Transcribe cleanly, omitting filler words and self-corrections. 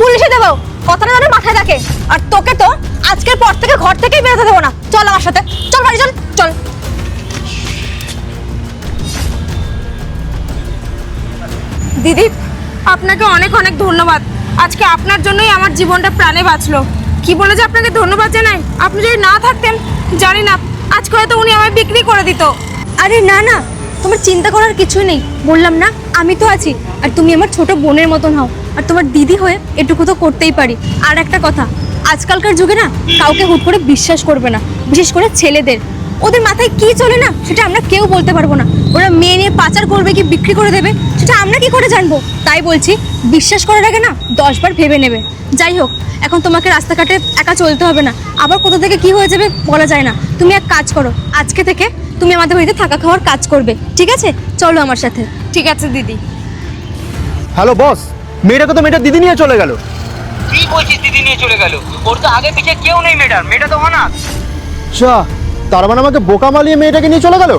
পুলিশে দেবো, কথাটা যেন মাথায় থাকে। আর তোকে তো আজকের পর থেকে ঘর থেকেই বেরোতে দেবো না। চল আমার সাথে, চল বাড়ি চল চল। দিদি, আপনাকে অনেক অনেক ধন্যবাদ। আজকে আপনার জন্যই আমার জীবনটা প্রাণে বাঁচলো। কি বলে যে আপনাকে ধন্যবাদ জানাই, আপনি যদি না থাকতেন জানি না আজকে হয়তো উনি আমায় বিক্রি করে দিত। আরে না না, তোমার চিন্তা করার কিছুই নেই, বললাম না আমি তো আছি। আর তুমি আমার ছোট বোনের মতন হও, আর তোমার দিদি হয়ে এটুকু তো করতেই পারি। আর একটা কথা, আজকালকার যুগে না কাউকে হুট করে বিশ্বাস করবে না, বিশেষ করে ছেলেদের। ওদের মাথায় কি চলে না সেটা আমরা কেউ বলতে পারবো না। ওরা মেয়ে নিয়ে পাচার করবে কি বিক্রি করে দেবে সেটা আমরা কি করে জানবো? তাই বলছি, বিশ্বাস করার আগে না 10 বার ভেবে নেবে। যাই হোক, এখন তোমাকে রাস্তাঘাটে একা চলতে হবে না, আবার কোথা থেকে কি হয়ে যাবে বলা যায় না। তুমি এক কাজ করো, আজকে থেকে তুমি আমাদের বাড়িতে থাকা খাওয়ার কাজ করবে, ঠিক আছে? চলো আমার সাথে। ঠিক আছে দিদি। হ্যালো বস, মেয়েটাকে তো মেয়েটা দিদি নিয়ে চলে গেল। কি বলছিস দিদি নিয়ে চলে গেল? ওর তো আগে পিছে কেউ নেই, মেয়েটা তো অনাথ। আচ্ছা, তার মানে আমাকে বোকা মালিয়ে মেয়েটাকে নিয়ে চলে গেল।